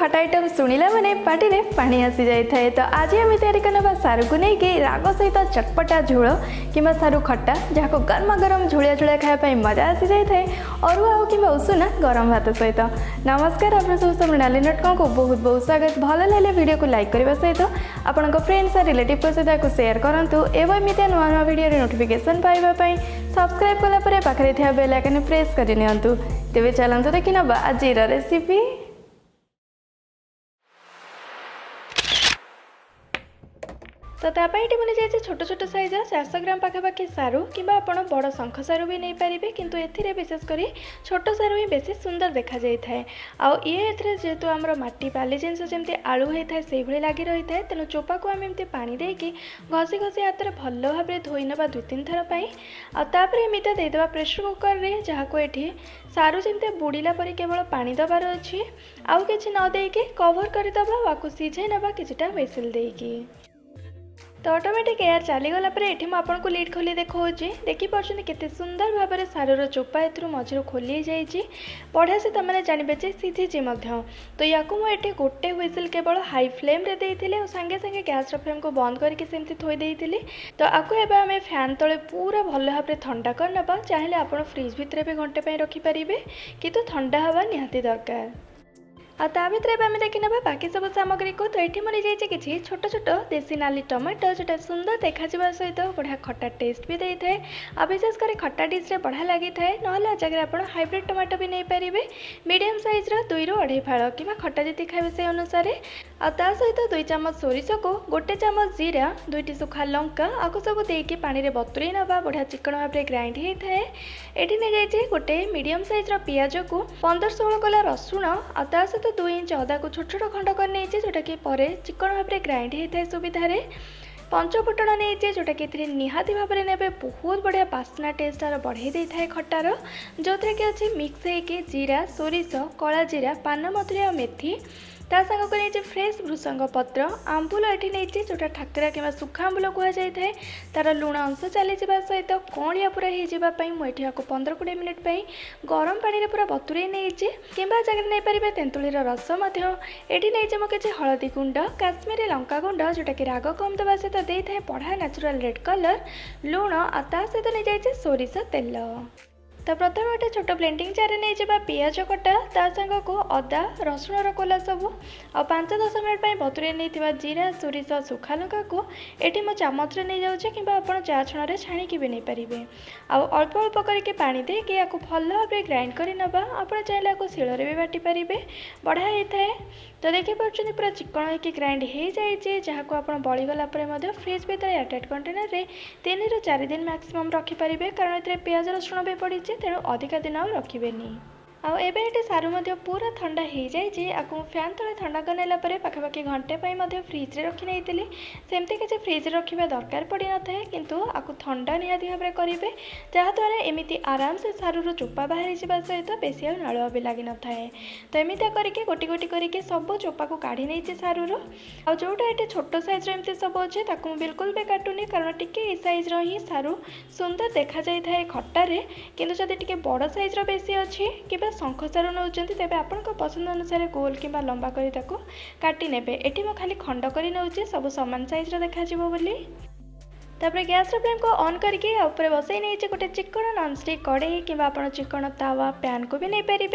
खटा आइटम शुणिला माने पार्टी रे पानी आसी जाई थाए। तो आज आम तैयारी करना सारू को लेकिन राग सहित चटपटा झोल कि सारू खट्टा जहाँ गरमा गरम झोलिया झोलिया खायापी मजा आसी जाई थाए अरुआ हो कि उषुना गरम भात सहित। नमस्कार आप सब मृणाली.com को बहुत बहुत स्वागत। भल लगे वीडियो को लाइक करने सहित आपण फ्रेंड्स और रिलेटिव सहित सेयार करूँ एवं एमती नुआ नुआ वीडियो नोटिफिकेशन पाइबापी सब्सक्राइब कलापर पाखे थी बेल आइकन प्रेस करनी तेज चलते देखी ना आज रेसिपी। तो तापाई बनी जाए छोट छोट साइज 400 ग्राम पाखापाखि सारू कि बड़ शंख सारू भी नहीं पारे किंतु एथिरे विशेषकर छोट सारू ही बेसी सुंदर देखा जाए थाए। आउ ये जेहेतु आम माटी बाली जिनस जमी आलू होता है से भाई लगी रही है तेणु चोपा को आम एमती पानी देकी घसी घसी हाथ में भल भाव में धोई ना 2-3 थर पर एमती देदेबा प्रेसर कुकर में जहाँ को ये सारू जमी बुड़ीला पर केवल पानी दबार अच्छी आउ कि न देकी कवर करदेबा आपको सिझाई ना किछिटा व्हिसिल देकी। तो ऑटोमेटिक एयर चलीगला आपको लीड खोली देखा देखी पार्टी केते सुंदर भाव में सारूर चोपा ए मझे खोली जाइए बढ़िया से तमें जानवे सीझी तो या मुझे गोटे व्हिसिल केवल हाई फ्लेम रे देइथिले और संगे संगे गैस फ्लेम को बंद करके सेमती थोई देइथिले। तो आपको एबे हमें फैन तले पूरा भल भाव में ठंडा करना चाहिए आप फ्रिज भितर भी घंटे रखिपारे किंतु ठंडा हवा निहाती दरकार। आ भितर आम देखी ना बाकी सब सामग्री को। तो ये मिल जाइए कि छोट छोट देसी नाली टमाटो जोटा सुंदर देखा सहित बढ़िया खट्टा टेस्ट भी देता है आ विशेषकर खट्टा डिश्रे बढ़िया लगी थाए ना जगह आप हाइब्रिड टमाटो भी नहीं पारे मीडियम साइज 2 ରୁ 2.5 फाड़ कि खट्टा जी खाए से अनुसार आ सहित 2 चामच सोरिष को 1 चामच जीरा 2टी सुखा लंका आपको सब देकी पानी रे बतुरे ना बढ़िया चिकन भाव में ग्राइंड होता है। ये नहीं जाइए गोटे मीडियम साइज पियाज को 15-16 कला रसुण आ सहित 2 इंच अदा को छोट छोट खंड कर नहीं जोटा कि चिकन भाव में ग्राइंड होता है सुविधार। पंचफुटण नहीं जोटा कि निहाती भाव में ने बहुत बढ़िया बास्ना टेस्ट तार बढ़े दे था खटार जो थे कि अच्छे मिक्स होकर जीरा सोरिष कला जीरा पान मधुरी और मेथी ता सांग को नहीं फ्रेश भृसंग पत्र आंबुल ये नहीं जोटा ठाकरा कि सुखा आंबुल कहुए तार लुण अंश चली सहित कणिया पूरा होगापी मुझे 15-20 मिनिट गरम पानी रे पूरा बतुरे नहीं कि जगह नहीं पारे तेंतुलीर रस ये नहीं मुझे हलदी गुंड काश्मीरी लंका गुंड जोटा कि राग कम दबा सहित दे था बढ़िया नेचुरल रेड कलर लुण आ सहित नहीं जाइए सोरिष तेल। तो प्रथम गोटे छोट ब्लेंडिंग जार नहीं जावा पियाज कटा ता सांग को अदा रसुण कोला सबू आ 5-10 मिनट बतुरे नहीं जीरा सोरिष सुखा लंका को ये मो चामच नहीं जाऊँचे कि आप चा छण छाणिकी भी नहीं पारे आउ अल्प अल्प करके पानी देके आपको भल भाव में ग्राइंड कर नवा आप चाहिए आपको शिଳରେ भी बाटी पारे बढ़िया होता है। तो देखिए पार्टी पूरा चिकन होकर ग्राइंड हो जाए जहाँ को आप बड़ीगला फ्रिज भर एयरटाइट कंटेनर रे 3 ରୁ 4 दिन मैक्सिमम रखिपारे कारण ये पियाज रसुण भी पड़ी तेणु अधिका दिन आ रखिबेनी। आउ एबे ये सारू पूरा ठंडा हो जाए आपको फैन तले ठंडा करनेला पाखापाखि घंटे फ्रिज रे रखी नहीं सेमती किसी फ्रिज रखा दरकार पड़ न था किंतु आपको ठंडा निहाती भाव में करेंगे जहाँद्वारा एमती आराम से सारूर चोपा बाहरी जावा सहित बेसी नालुआ भी लगी न थाए। तो एमती करके गोटी गोटी करके सब चोपा को काढ़ी नहीं सारूर आ जोटा ये छोट साइज एमती सब अच्छे ताकू बिल्कुल भी काटुनी कारण टी साइज ही सारू सुंदर देखा जाए था खट्टार किंतु जब टी बड़ साइज बेसी अच्छी कि शंख सारू नौ तेज आपण पसंद अनुसार गोल कि लंबा कर काटी ने ये मैं खाली खंड कर नौचे सब सामान साइज देखा बोली। तापर गैस फ्लेम को ऑन करके ऊपर बसई नहीं गोटे चिकन नॉनस्टिक कड़े कि चिकन तावा पैन को भी नहीं पारे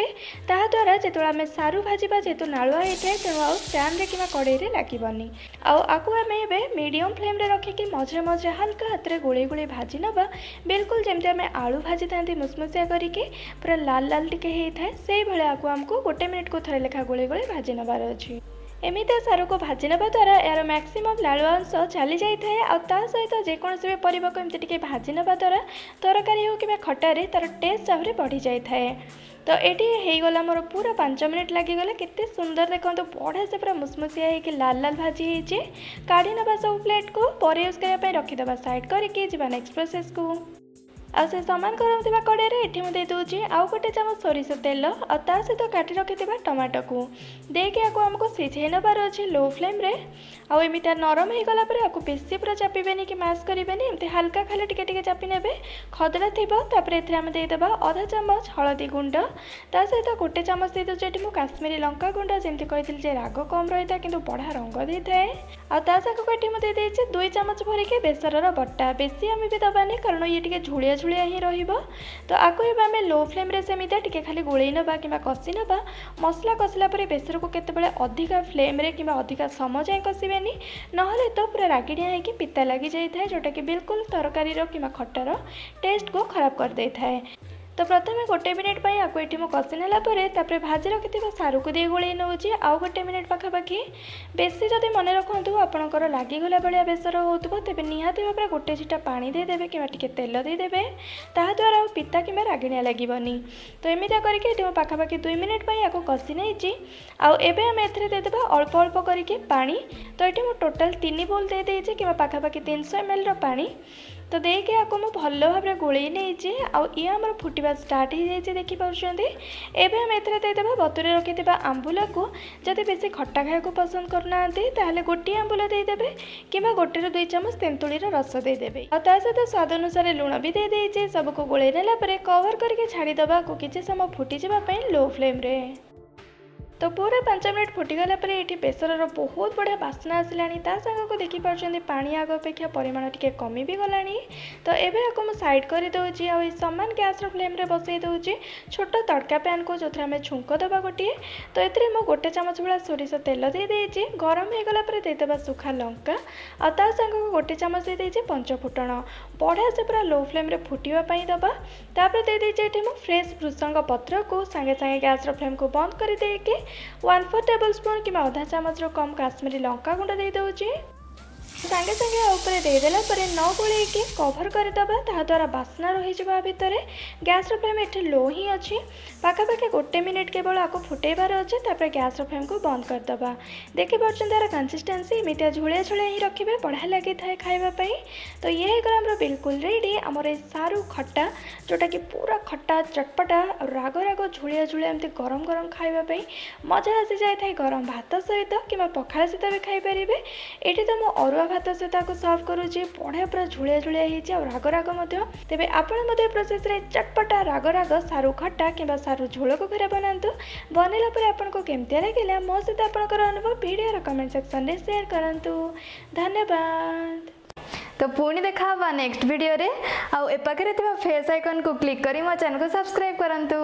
ताद्वारा जो आम सारू भाजवा जेहेतु नालुआ होता है तेणु आउ पैन रे कि कड़े लगनी आपको आम ए मीडियम फ्लेम रे रखिकी मझे मझे हल्का हाथ में गोले गोले भाजी नवा बिल्कुल जमी आम आलू भाजी था मुसमुसिया करके पूरा लाल लाल टिके होता है से भाई आमको 1 मिनिट को थरे लेखा गोले गोले भाजी नबार अच्छी। एमती सारू को भाजी ना द्वारा यार मैक्सिमम लालुआ अंश चली जाए और सहित जेकोसी भी परिवा को एमती भाजी ना द्वारा तरकारी हो कि खटारे तार टेस्ट आहरी बढ़ी जाए। तो ये होगला मोर पूरा 5 मिनिट लगिगला केते सुंदर देखो बढ़िया से पूरा मुसमुसिया हो लाल लाल भाजी होती काढ़ी नवा सब प्लेट को पर यूज करने रखीदे साइड करके नेक्स्ट प्रोसेस को। आ से समान गरम थिबा कड़े एठी मु दे दोची आउ गोटे चामच सोरिष तेल आ ता सहित काटी रखिथिबा टमाटो को देके आको हमको सिझे नबार अछि लो फ्लेम रे। आउ एमिता नरम हो गला परे आको बेसी पूरा चापिबेनी कि मैश करिबेनी एमती हल्का खाली टिके टिके चापी नेबे खदड़ा थिबो। तापर एथरे हम दे देबा आधा चामच हळदी गुंड ता सहित गोटे चामच दे दोची एठी मु काश्मीरी लंका गुंड जेमती कहिथिल जे राग कम रहिता किंतु बढा रंग देथाय। आ ता साको एठी मु दे देछि 2 चामच भरी के बेसरर बट्टा बेसी हम भी दबानी कारण ये टिके झुलिया झुलिया ही रहिबो। तो आको एबा हम लो फ्लेम रे सेमिता टिके खाली गोळेई नबा किबा कसी नबा मसला कसिला परे बेसर को केतेबेले अधिका फ्लेम रे किबा अधिका समय जाय कसिबेनी नहले तो पूरा रागिडिया है कि पिता लगी जाई थाए जोटा कि बिल्कुल तरकारी रो किबा खट्टार टेस्ट को खराब कर दे थाए। तो प्रथमे गोटे मिनिट पर आपको ये कषि नालापर भाजी रखि सारू को दे गोल नौची आउ गोटे मिनिट पाखापाखि बेसी जदि मन रखु आपंकर लगिगला भाया बेसर हो तेज निहाती भाव में गोटे छिटा पानी देदेवे कि तेल देदेवे ताद्वारा पिता कि रागिणिया लगनी। तो एमती करके पाखापाखि 2 मिनिट पर आपको कषि नहीं आउ एबे हम एथरे देदेबा अल्प अल्प करके पानी। तो ये मुझे टोटाल 3 बोल दे देछि कि पाखापाखि 300 ml पानी। तो देखे आपको मुझे भल भाव में गोल नहीं आउ ये आमर फुटवा स्टार्ट हो जाए देखिपुंट। एवं हम एथरे देदेबा बतुरे रखि आंबुल को जदि बेसी खट्टा खाया पसंद करना ताहले गोटे आंबुल देदेबे कि गोटे 2 चामच तेंतुलीर रस देदेबे और ता सहित स्वाद अनुसार लुण भी दे देइछे। सबको गोल नेला परे कवर करके छाड़ीदबा को किछि समय फुटी जाबा पई लो फ्लेम रे। तो पूरा 5 मिनट फुटीगला ये बेसर बहुत बढ़िया बास्ना आसलानी ता सांग को देखी पार्टी पानी आग अपेक्षा परिमाण टिके कमी भी गलानी। तो एबे आपको मैं साइड कर दउची आ सामान गैस फ्लेम रे बसई दउची छोट तड़का पैन को जो आम छुंक दबा गोटे। तो ये मो गोटे चामच भाया सोरिष तेल दे देइछि गरम हो गला परे देदेबा सुखा लंका आ ता सांग को गोटे चामच दे देइछि पंचफुटण बढ़िया से पूरा लो फ्लेम रे फुटिबा पई दबा। तापर दे देइछि एठी मो फ्रेश भृसंग पत्र को सांगे सांगे गैस फ्लेम को बंद कर देके 1/4 टेबलस्पून कि आधा चामच कम काश्मीरी लंका गुंड दे दउची सांगे सांगे ऊपर देदेला परे न गोले के कवर करदबा ताद्वारा बास्ना रही भितर। गैस फ्लेम एठी लो ही अच्छी पाखापाखि गोटे मिनिट केवल आपको फुटेबार अच्छे तापर गैस फ्लेम को बंद करदबा। देखी पार्टी तार कंसिस्टेंसी एमती झुलिया झुलिया ही रखिए बढ़िया लगी था खावाई। तो ये होगा बिल्कुल रेडी आमर सारू खट्टा जोटा कि पूरा खट्टा चटपटा और राग राग झुलिया झुलिया एमती गरम गरम खावाई मजा आसी जाए गरम भात सहित कि पखाड़ सहित भी खाईपारे। ये तो मो अरुआ भात सहित सर्व करुँची बढ़िया पूरा झुलिया झुलिया हो राग राग तेरे आपण प्रोसेस रे चटपटा राग राग सारू खट्टा कि सारू झोल को घरे बनातु बनला पर आपको केमती लगे मो सहित आपंकर अनुभव वीडियो कमेंट सेक्शन में शेयर करंतु। धन्यवाद। तो पुणी देखा नेक्स्ट वीडियो रे आउ ए पाखरे फेस आइकन को क्लिक करी मो चैनल को सब्सक्राइब करंतु।